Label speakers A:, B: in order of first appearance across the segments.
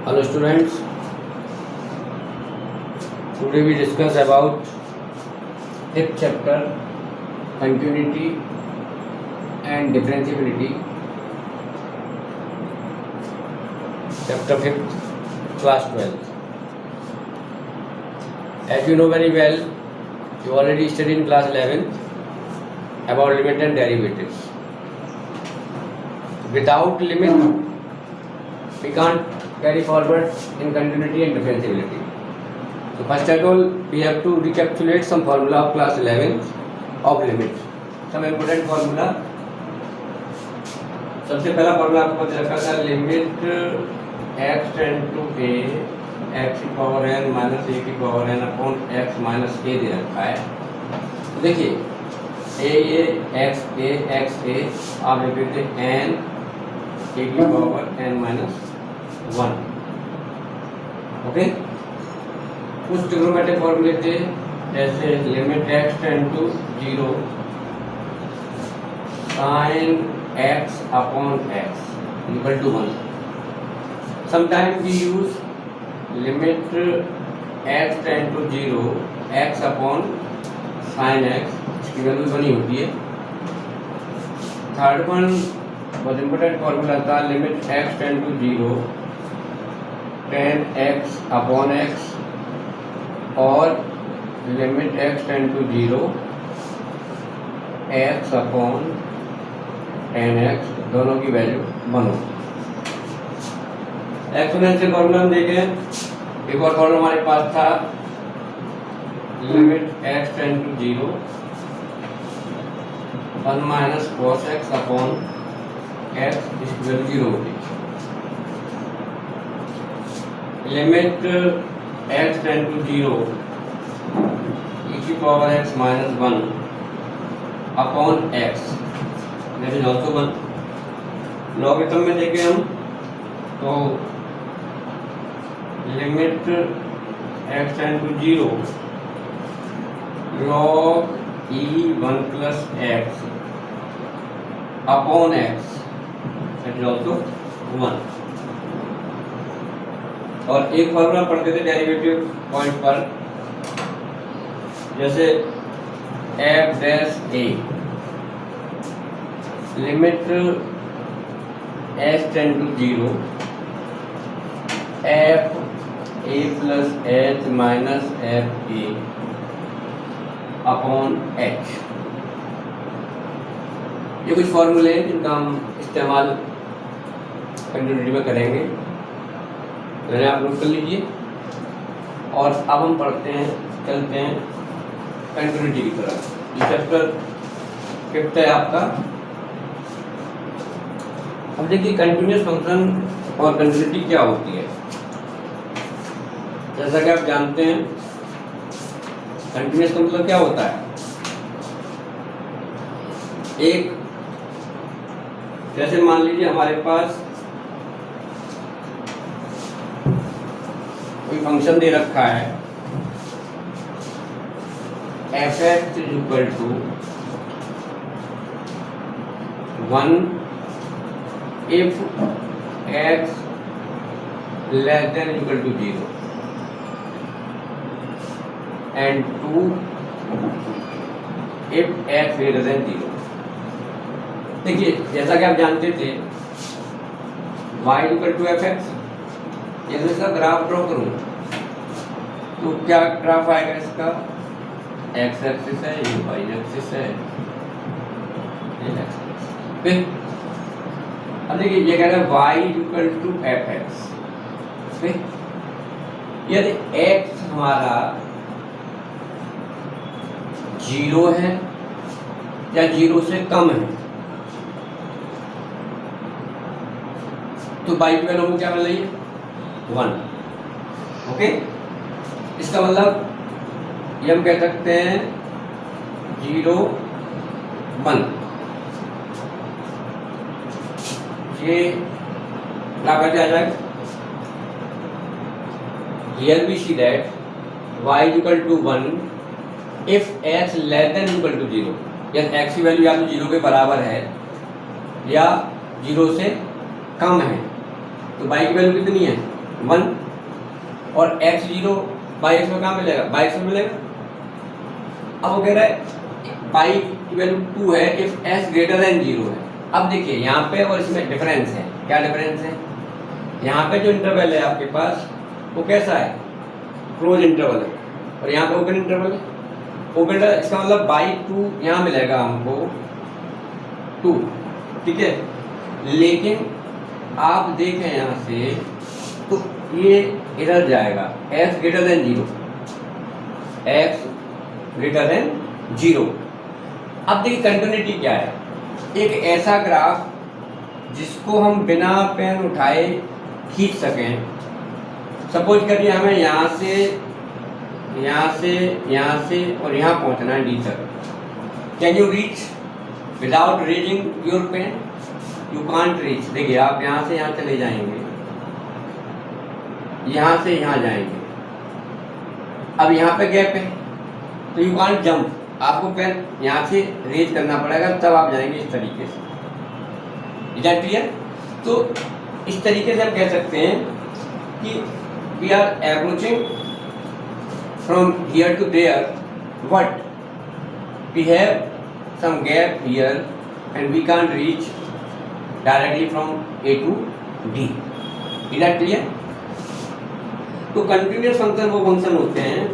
A: Hello students, today we discuss about fifth chapter continuity and differentiability. Chapter 5th, class 12th. As you know very well, you already studied in class 11th about limit and derivatives. Without limit, we can't carry forward in continuity and differentiability. So first of all, we have to recapitulate some formula of class 11th of limit. Some important formula. सबसे पहला formula आपको दे रखा था limit x tend to a x की power n minus a की power n upon x minus a दे रखा है. तो देखिए a आप लिख देते n a की पावर n माइनस 1. ओके, कुछ ट्रिग्नोमेट्रिक फॉर्मूले थे जैसे limit x tend to 0 sin x upon x equal to 1. Sometimes we use limit x tend to 0 x upon sin x, इसकी वैल्यू बनी होती है. थर्ड वन बहुत इम्पोर्टेंट फॉर्मूला था limit x tend to 0 tan x upon x और limit x tend to 0 x upon tan x, दोनों की value बनो. एक्सपोनेंशियल फॉर्मूला हम देखें. एक और फॉर्मूला हमारे पास था limit x tend to 0 1 minus cos x upon x, इसकी वैल्यू 0 होगी. Limit x tend to 0 e की power x minus 1 upon x, that is also 1. Logarithm में देखें हम तो limit x tend to 0 log e 1 plus x upon x, that is also 1. और एक formula पढ़ते थे डेरिवेटिव पॉइंट पर, जैसे f dash a limit h tend to 0 f a plus h minus f a upon h. ये कुछ फॉर्मूले हैं जिनका हम इस्तेमाल कंटिन्यूटी में करेंगे, मैंने आप नोट कर लीजिए. और अब हम चलते हैं कंटिन्यूटी की तरफ. ये चैप्टर 5th है आपका. अब देखिए कंटिन्यूअस फंक्शन और कंटिन्यूटी क्या होती है. जैसा कि आप जानते हैं कंटिन्यूअस का मतलब क्या होता है. एक जैसे मान लीजिए हमारे पास कोई फंक्शन दे रखा है f(x) is equal to 1 if x less than equal to 0 and 2 if x greater than 0. देखिए जैसा कि आप जानते थे y इक्वल टू f(x), यदि इसका ग्राफ ड्रॉ करूं तो क्या ग्राफ आएगा इसका. x एक्सिस है, ये y एक्सिस है, ये x. फिर अब देखिए ये कह रहा है y इक्वल टू f(x). फिर यदि x हमारा 0 है या 0 से कम है तो y की वैल्यू हमको क्या मिल रही है 1. ओके, इसका मतलब ये हम कह सकते हैं 0 1. ये बराबर आ जाएगा. Here we see that y equal to 1 if x less than equal to 0. यदि x की वैल्यू या तो 0 के बराबर है या 0 से कम है तो y की वैल्यू कितनी है 1 और x 0 बाई एक्स में कहाँ मिलेगा, बाई एक्स में मिलेगा। अब वो कह रहा है पाई की वैल्यू 2 है इफ s ग्रेटर देन 0 है। अब देखिए यहाँ पे और इसमें डिफरेंस है। क्या डिफरेंस है, यहाँ पे जो इंटरवल है आपके पास वो कैसा है, क्लोज इंटरवल है, और यहाँ पे ओपन इंटरवल है। ओपन इंटरवल इसका मतलब बाई 2 यहाँ मिलेगा हमको 2, ठीक है। लेकिन आप देखें यहाँ से तो ये इधर जाएगा x greater than 0, x greater than 0। अब देखिए कंटिन्यूटी क्या है, एक ऐसा ग्राफ जिसको हम बिना पेन उठाए खींच सकें। सपोज करिए हमें यहाँ से और यहाँ पहुँचना है डी तक। Can you reach without raising your pen? You can't reach. देखिए आप यहाँ से यहाँ चले जाएंगे, यहाँ से यहाँ जाएंगे, अब यहाँ पे गैप है तो यू कांट जंप, आपको पेन यहाँ से रेज करना पड़ेगा तब आप जाएंगे इस तरीके से। Is that clear? तो इस तरीके से हम कह सकते हैं कि we are approaching from here to there, but we have some gap here and we can't reach directly from A to D। Is that clear? तो कंटिन्यूअस फंक्शन वो फंक्शन होते हैं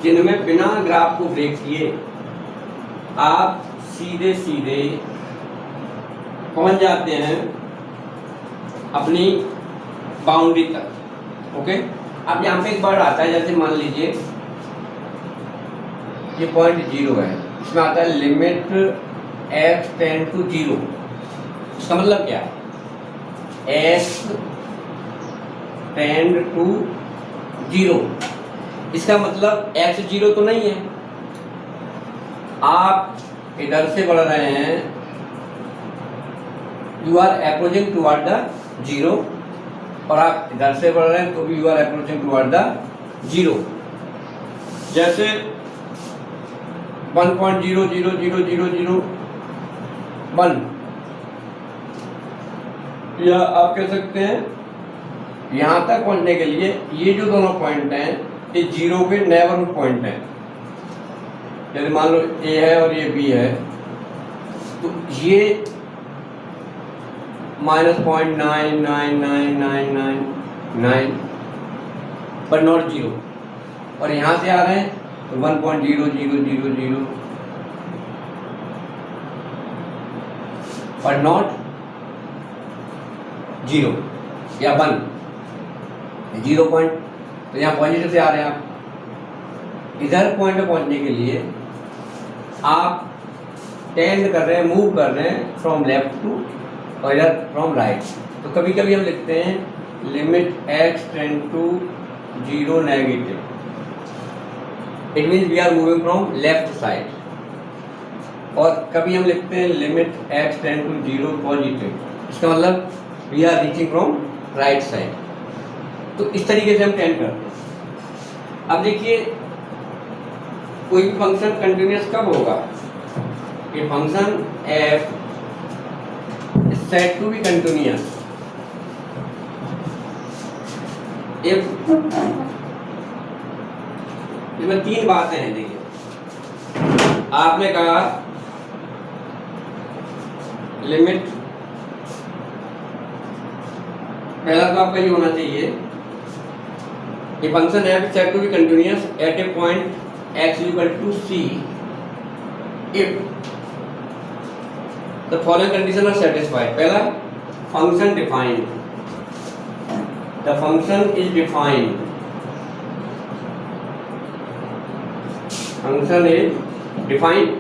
A: जिनमें बिना ग्राफ को ब्रेक किए आप सीधे सीधे पहुंच जाते हैं अपनी बाउंड्री तक। ओके, अब यहाँ पे एक वर्ड आता है, जैसे मान लीजिए ये पॉइंट 0 है, इसमें आता है लिमिट x टेंड टू 0। इसका मतलब क्या है, x टेंड टू 0, इसका मतलब x 0 तो नहीं है। आप इधर से बढ़ रहे हैं, you are approaching toward the 0, और आप इधर से बढ़ रहे हैं तो भी you are approaching toward the 0। जैसे 1.0000001, या आप कह सकते हैं यहाँ तक पहुँचने के लिए ये जो दोनों पॉइंट हैं ये 0 के नेबरहुड पॉइंट हैं। जैसे मान लो A है और ये B है, तो ये -0.99999 पर नॉट 0, और यहाँ से आ रहे हैं तो 1.0000 पर नॉट 0 या 1 0 पॉइंट। तो यहाँ पॉजिटिव से आ रहे हैं आप, इधर पॉइंट पे पहुंचने के लिए आप टेंड कर रहे हैं, मूव कर रहे हैं फ्रॉम लेफ्ट टू और इधर फ्रॉम राइट। तो कभी कभी हम लिखते हैं limit x tend to 0 negative, it means we are moving from left side. और कभी हम लिखते हैं limit x tend to 0 positive, इसका मतलब we are reaching from right side. तो इस तरीके से हम टेंड करते हैं। अब देखिए कोई भी फंक्शन कंटिन्यूअस कब होगा, कि function f is said to be continuous if, इसमें 3 बातें हैं। देखिए आपने कहा लिमिट, पहला तो आपका ये होना चाहिए कि function f is said to be continuous at a point x equal to c if the following conditions are satisfied। पहला, function defined, the function is defined, function is defined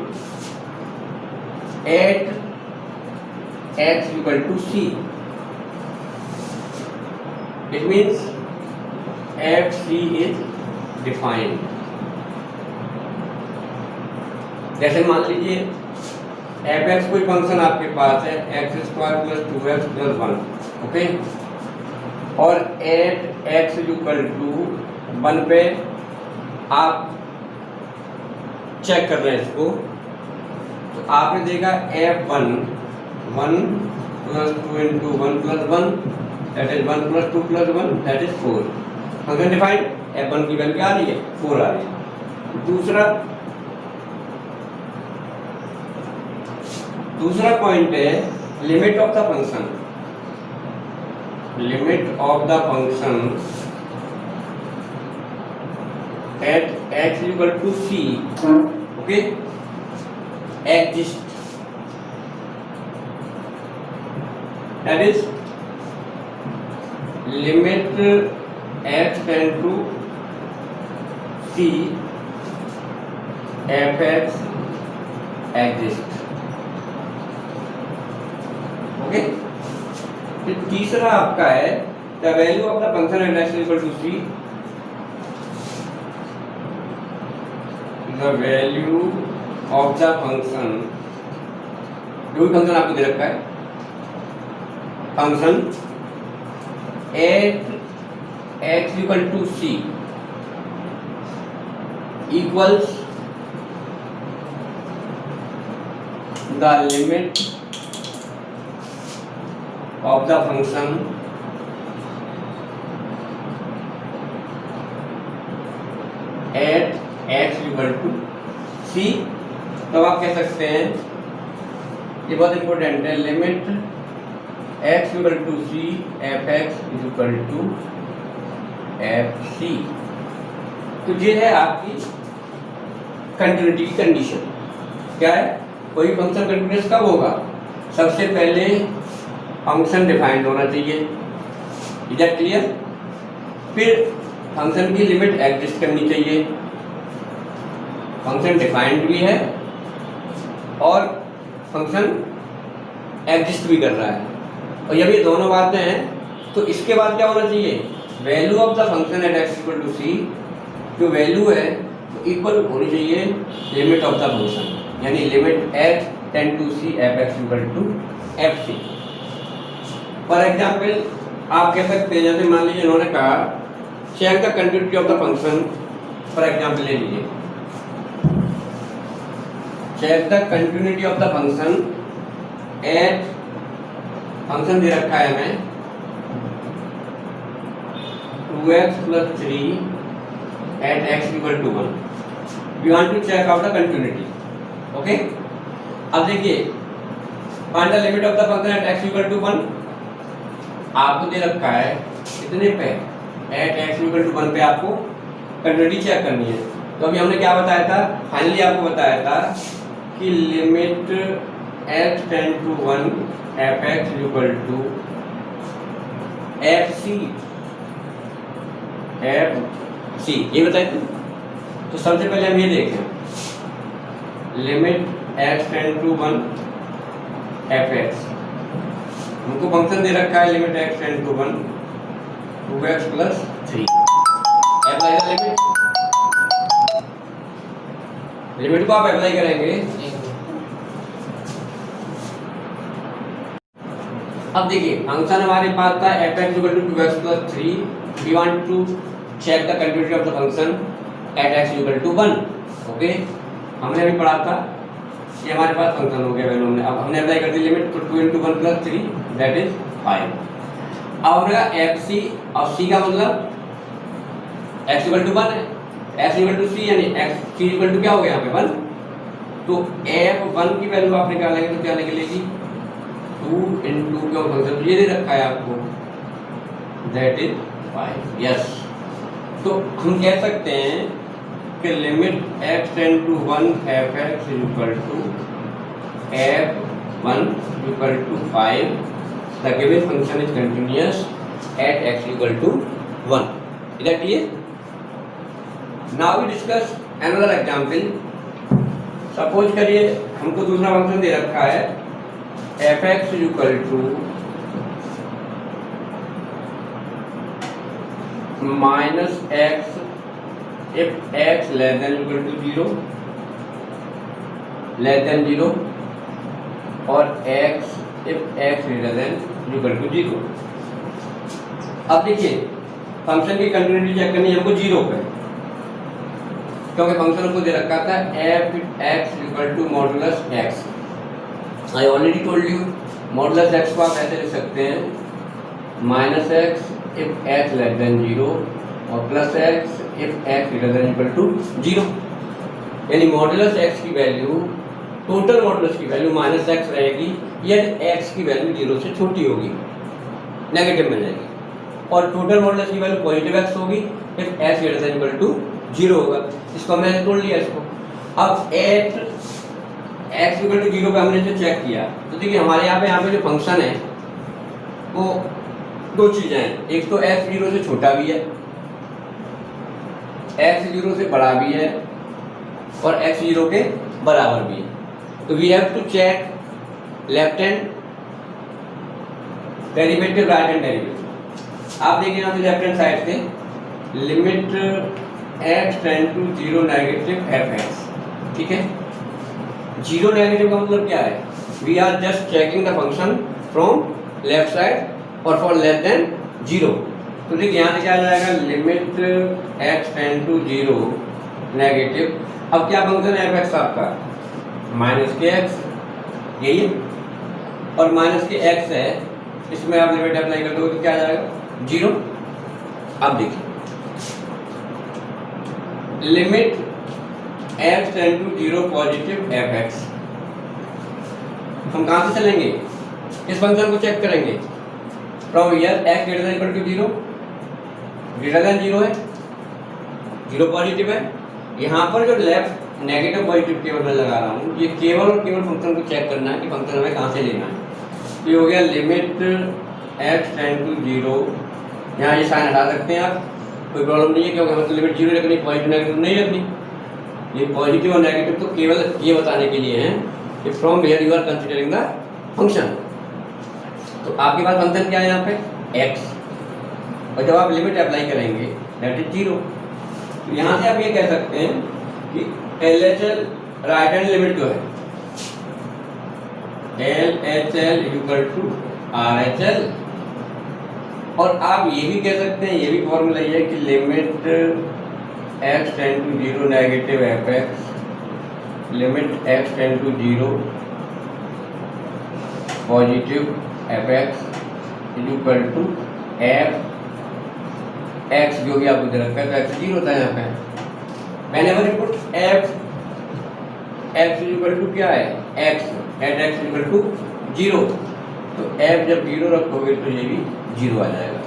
A: at x equal to c, it means fc is defined। जैसे मान लीजिए f(x) कोई function आपके पास है x² + 2x + 1, okay, और eight x = 1 पे आप चेक कर रहे हैं इसको, तो आपने देखा f(1) 1 plus 2 into 1 plus 1 that is 1 plus 2 plus 1 that is 4। Function defined, f1 की वैल्यू आ रही है 4 आ रही है। दूसरा पॉइंट है limit of the function. Limit of the function at x equal to c, okay, exist, that is limit x tend to c fx exist, okay। फिर तीसरा आपका है the value of the function eight x equal to c, the value of the function, जो भी function आपको दे रखा है, function at x equal to c equals the limit of the function at x equal to c। तो आप कह सकते हैं, ये बहुत इंपॉर्टेंट है, limit x equal to c F X is equal to F C. तो ये है आपकी कंटिन्यूटी की कंडीशन। क्या है, कोई फंक्शन कंटिन्यूस कब होगा, सबसे पहले फंक्शन डिफाइंड होना चाहिए, इज दैट क्लियर। फिर फंक्शन की लिमिट एग्जिस्ट करनी चाहिए, फंक्शन डिफाइंड भी है और फंक्शन एग्जिस्ट भी कर रहा है, और जब ये दोनों बातें हैं तो इसके बाद क्या होना चाहिए, value of the function at x equal to c, जो वैल्यू है वो इक्वल होनी चाहिए लिमिट ऑफ द फंक्शन, यानी limit x tend to c f x equal to F c. For example आप कह सकते हैं, जैसे मान लीजिए इन्होंने कहा check the continuity of the function, for example ले लीजिए, check the continuity of the function at, function दे रखा है हमें 2x plus 3 at x equal to 1, we want to check out the continuity, okay। अब देखिए find the limit of the function at x equal to 1, आपको दे रखा है कितने पे, at x equal to 1 पे आपको कंटिन्यूटी चेक करनी है। तो अभी हमने क्या बताया था, फाइनली आपको बताया था कि limit x tend to 1 F x equal to F C, ये बताए थे। तो सबसे पहले हम ये देखें, limit x tend to 1 F X, हमको फंक्शन दे रखा है limit x tend to 1 2x plus 3, apply the limit को आप अप्लाई करेंगे। अब देखिए फंक्शन हमारे पास था F x equal to 2x plus 3, we want to check the continuity of the function at x equal to 1, okay. हमने अभी पढ़ा था, ये हमारे पास फंक्शन हो गया वैल्यू, अब हमने अप्लाई कर दी लिमिट, तो 2 इंटू 1 प्लस 3 दैट इज 5। अब हमने कहा एफ सी, और सी का मतलब एक्स इक्वल टू 1 है, एक्स इक्वल टू सी, यानी एक्स सी इक्वल टू क्या हो गया यहाँ पे 1। तो एफ 1 की वैल्यू आप निकालेंगे तो क्या निकलेगी, 2 इंटू का फंक्शन ये दे रखा है आपको दैट इज 5, यस। तो हम कह सकते हैं कि limit x tend to 1 F x equal to F 1 equal to 5, the given function is continuous at x equal to 1, is that clear. Now we discuss another example. Suppose करिए हमको दूसरा function दे रखा है F x equal to minus X if X less than equal to 0, less than 0, और X if X greater than equal to 0। अब देखिए function की कंटिन्यूटी चेक करनी है हमको 0 पे, क्योंकि फंक्शन को दे रखा था F x equal to modulus X. I already told you modulus X को आप ऐसे लिख सकते हैं minus X if X less than 0 और plus X if X greater than equal to 0। यानी मॉडुलस एक्स की वैल्यू, टोटल मॉडुलस की वैल्यू माइनस एक्स रहेगी यदि एक्स की वैल्यू 0 से छोटी होगी, नेगेटिव में जाएगी, और टोटल मॉडुलस की वैल्यू पॉजिटिव एक्स होगी if X greater than equal to 0 होगा। इसको हमने तोड़ लिया इसको। अब एट एक्स इक्वल टू 0 पे हमने जो चेक किया तो देखिए हमारे यहाँ पे जो फंक्शन है वो दो चीज़ें हैं, एक तो एक्स 0 से छोटा भी है, एक्स 0 से बड़ा भी है और एक्स 0 के बराबर भी है। तो we have to check left hand derivative, right hand derivative. आप देखिए यहाँ पे लेफ्ट हैंड साइड से limit x tend to 0 negative F X, ठीक है। 0 नेगेटिव का मतलब क्या है? We are just checking the function from left side और फॉर लेस देन 0। तो देखिए यहाँ से क्या आ जाएगा, limit x tend to 0 negative. अब क्या फंक्शन है एफ एक्स आपका? माइनस के एक्स, यही है, और माइनस के एक्स है, इसमें आप लिमिट अप्लाई कर दोगे तो क्या आ जाएगा? 0। अब देखिए limit x tend to 0 positive F X, हम कहाँ से चलेंगे? इस फंक्शन को चेक करेंगे from here X greater than equal to 0, greater than 0 है, 0 पॉजिटिव है। यहाँ पर जो लेफ्ट नेगेटिव पॉजिटिव केवल मैं लगा रहा हूँ, ये केवल और केवल फंक्शन को चेक करना है कि फंक्शन हमें कहाँ से लेना है। तो ये हो गया लिमिट एक्स टेंड टू 0, यहाँ ये साइन हटा सकते हैं आप, कोई प्रॉब्लम नहीं है, क्योंकि हमें तो लिमिट 0 रखनी, पॉजिटिव नेगेटिव नहीं रखनी। ये पॉजिटिव और नेगेटिव तो केवल ये बताने के लिए हैं कि from where you are considering the function. तो आपके पास फंक्शन क्या है यहाँ पे? x, और जब आप लिमिट अप्लाई करेंगे दैट इज 0। तो यहाँ से आप ये कह सकते हैं कि LHL राइट हैंड लिमिट जो है LHL इक्वल टू RHL, और आप ये भी कह सकते हैं, ये भी फॉर्मूला ये है कि limit x tend to 0 negative F X, limit x tend to 0 positive F X is equal to F X, जो भी आपको दे रखा है तो एक्स 0 होता है यहाँ पे। Whenever you put X is equal to क्या है? X at X is equal to 0, तो एफ जब 0 रखोगे तो ये भी 0 आ जाएगा।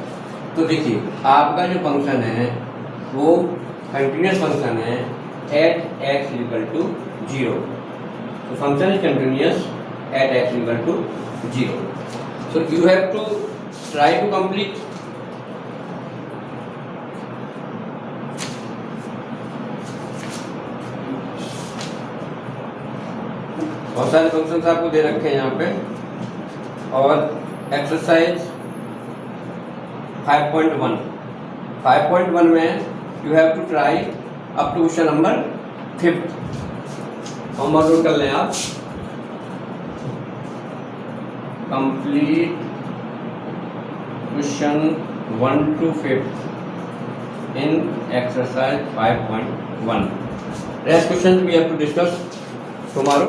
A: तो देखिए आपका जो फंक्शन है वो कंटिन्यूस फंक्शन है एट एक्स इक्वल टू 0। तो function is continuous at x equal to 0। So you have to try to complete. बहुत सारे फंक्शंस आपको दे रखे हैं यहाँ पे, और एक्सरसाइज 5.1 में you have to try up to question number 5। Homework note कर लें आप। Complete question 1 to 5 in exercise 5.1। Rest question we have to discuss tomorrow.